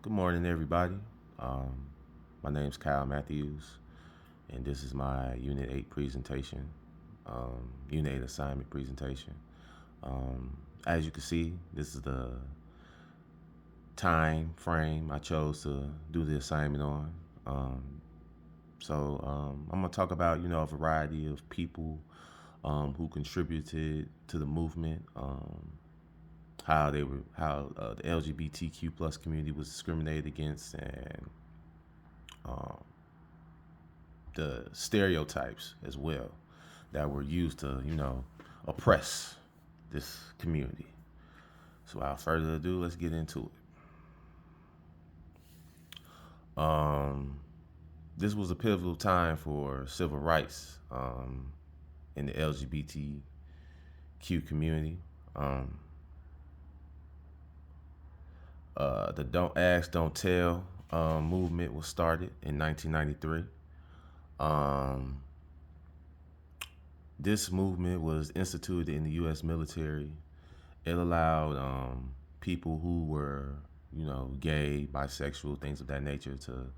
Good morning, everybody. Um, my name's Kyle Matthews, and this is my Unit 8 presentation, Unit 8 assignment presentation. As you can see, this is the time frame I chose to do the assignment on. Um, I'm going to talk about, a variety of people who contributed to the movement, how the LGBTQ plus community was discriminated against, and um, the stereotypes as well that were used to, oppress this community. So without further ado, let's get into it. This was a pivotal time for civil rights in the LGBTQ community. Um, the Don't Ask, Don't Tell movement was started in 1993. Um, this movement was instituted in the U.S. military. It allowed people who were, gay, bisexual, things of that nature to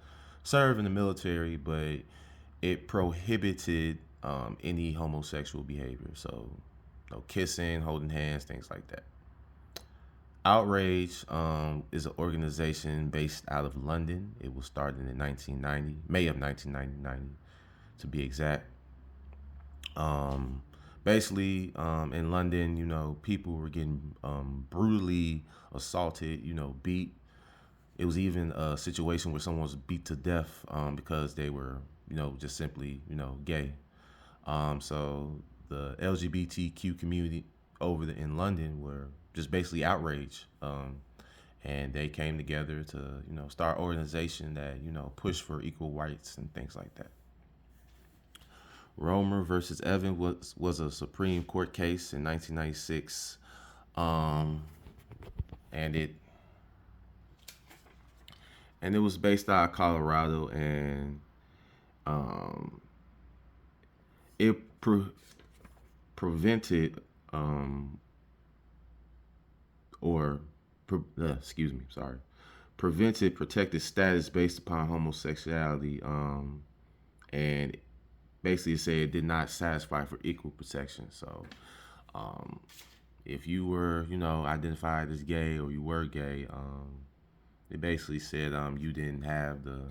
serve in the military, but it prohibited any homosexual behavior. So, no kissing, holding hands, things like that. Outrage is an organization based out of London. It was started in 1990, May of 1990, to be exact. Um, Basically, in London, people were getting brutally assaulted, beat. It was even a situation where someone was beat to death because they were, just simply, gay. So the LGBTQ community in London were just basically outraged. And they came together to, start an organization that, push for equal rights and things like that. Romer versus Evan was a Supreme Court case in 1996, um, and it was based out of Colorado, and um, it prevented or excuse me, sorry, prevented protected status based upon homosexuality, and basically said it did not satisfy for equal protection. So um, if you were, identified as gay or you were gay, it basically said you didn't have the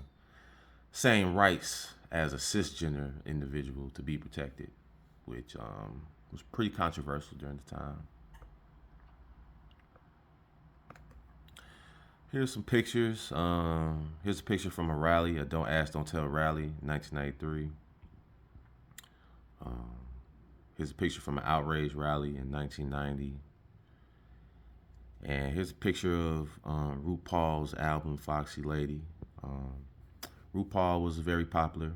same rights as a cisgender individual to be protected, which was pretty controversial during the time. Here's some pictures. Here's a picture from a rally, a Don't Ask, Don't Tell rally, 1993. Um, Here's a picture from an outrage rally in 1990. And here's a picture of RuPaul's album Foxy Lady. Um, RuPaul was very popular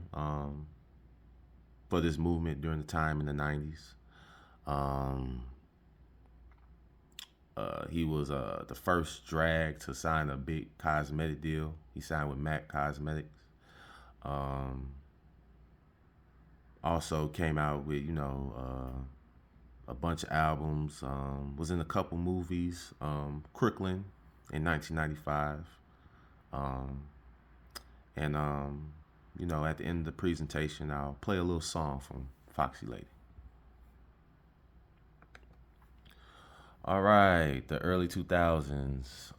for this movement during the time in the 90s. Um, he was the first drag to sign a big cosmetic deal. He signed with MAC Cosmetics. Um, Also came out with, a bunch of albums. Was in a couple movies. Crooklyn in 1995. Um, and, at the end of the presentation, I'll play a little song from Foxy Lady. All right, the early 2000s,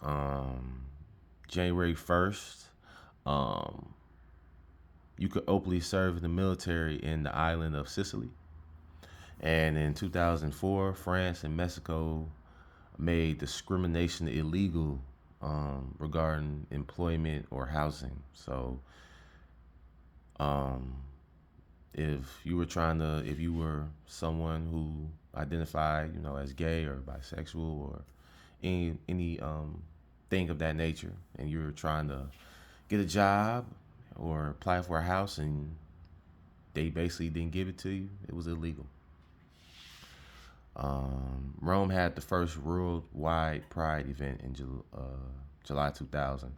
January 1st, um, you could openly serve in the military in the island of Sicily. And in 2004, France and Mexico made discrimination illegal regarding employment or housing. So, um, if you were someone who identified, as gay or bisexual or any thing of that nature, and you were trying to get a job or apply for a house, and they basically didn't give it to you, it was illegal. Rome had the first worldwide Pride event in July 2000.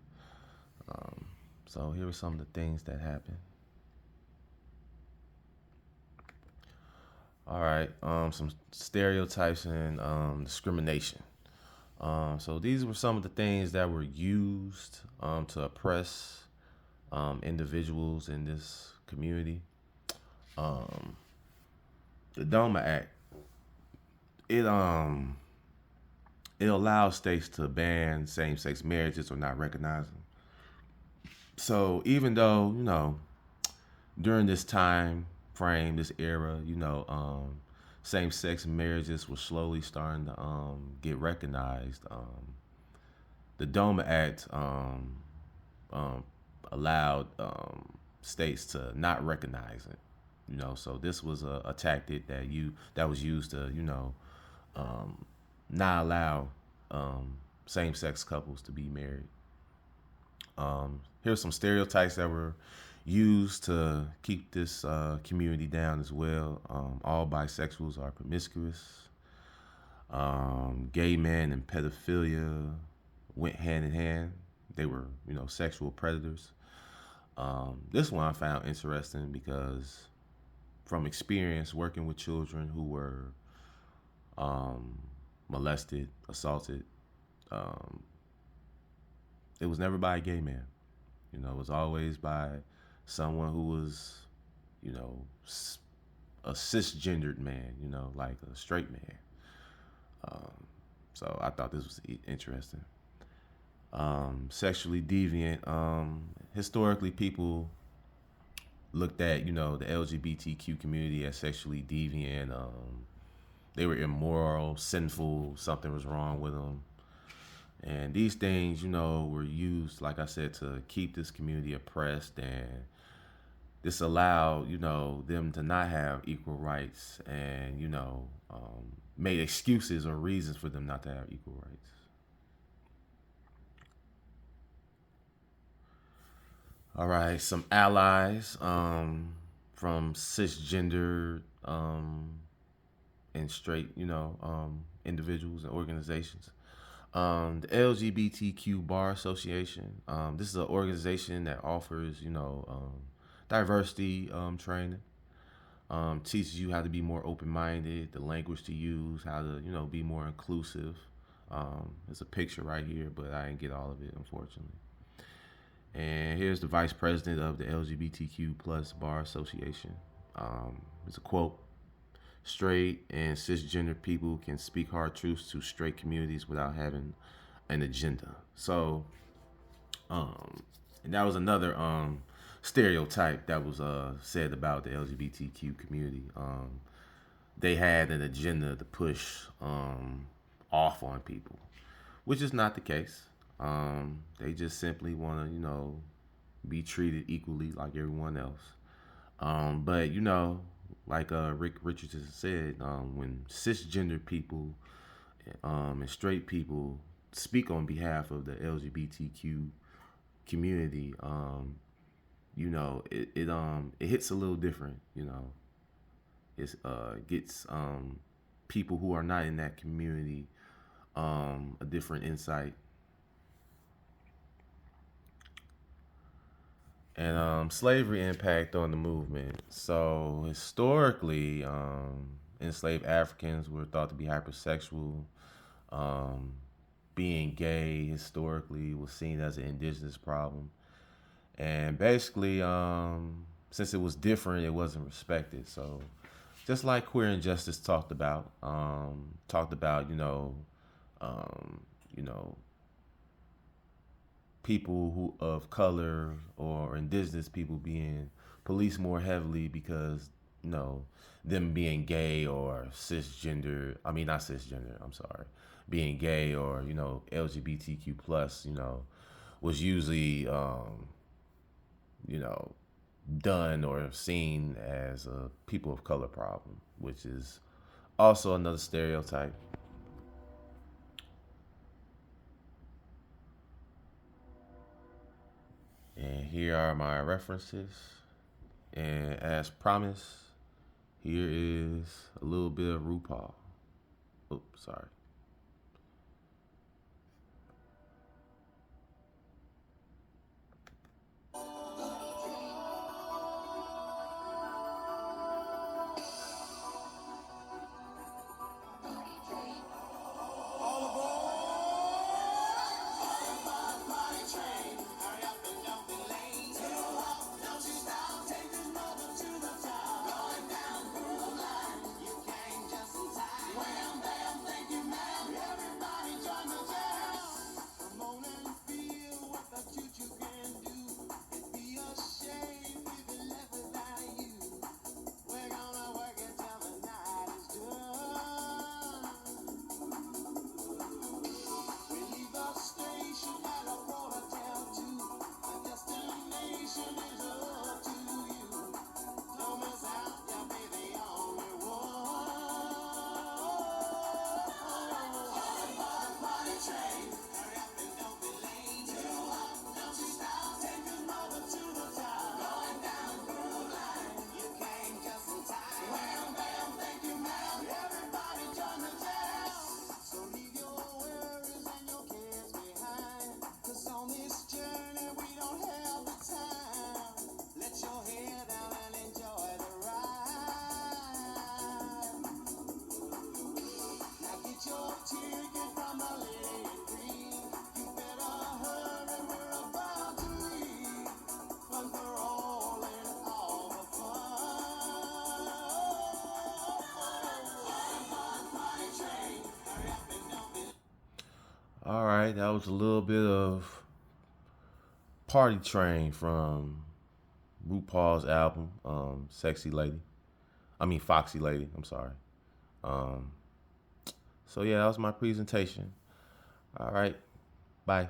Um, so here are some of the things that happened. All right, some stereotypes and discrimination. So these were some of the things that were used to oppress individuals in this community. Um, the DOMA Act, it it allows states to ban same-sex marriages or not recognize them. So even though during this time frame, this era, same-sex marriages were slowly starting to get recognized. The DOMA Act um, allowed states to not recognize it. So this was a tactic that was used to um, not allow same-sex couples to be married. Here's some stereotypes that were used to keep this community down as well. All bisexuals are promiscuous. Gay men and pedophilia went hand in hand. They were, sexual predators. This one I found interesting because from experience working with children who were um, molested, assaulted, um, it was never by a gay man. It was always by someone who was, you know, a cisgendered man, like a straight man. Um, so I thought this was interesting. Sexually deviant. Historically, people looked at, the LGBTQ community as sexually deviant. They were immoral, sinful, something was wrong with them. And these things, were used, like I said, to keep this community oppressed, and this allowed, them to not have equal rights, and made excuses or reasons for them not to have equal rights. All right, some allies from cisgender and straight, individuals and organizations. The LGBTQ Bar Association. This is an organization that offers, diversity training. Teaches you how to be more open-minded, the language to use, how to, be more inclusive. There's a picture right here, but I didn't get all of it, unfortunately. And here's the vice president of the LGBTQ plus Bar Association. It's a quote: straight and cisgender people can speak hard truths to straight communities without having an agenda. So, and that was another stereotype that was said about the LGBTQ community. They had an agenda to push off on people, which is not the case. They just simply want to, be treated equally like everyone else. But like Rick Richardson said, when cisgender people and straight people speak on behalf of the LGBTQ community, it hits a little different. It gets people who are not in that community a different insight. And slavery impact on the movement. So historically, enslaved Africans were thought to be hypersexual. Um, Being gay historically was seen as an indigenous problem. And basically, since it was different, it wasn't respected. So just like Queer Injustice talked about, um, you know, people who of color or indigenous people being policed more heavily because them being gay or cisgender. I mean, not cisgender. I'm sorry, being gay or LGBTQ plus. Was usually you know done or seen as a people of color problem, which is also another stereotype. And here are my references. And as promised, here is a little bit of RuPaul. Oops, sorry. All right, that was a little bit of Party Train from RuPaul's album, Sexy Lady. I mean, Foxy Lady. I'm sorry. Um, so, yeah, that was my presentation. All right, bye.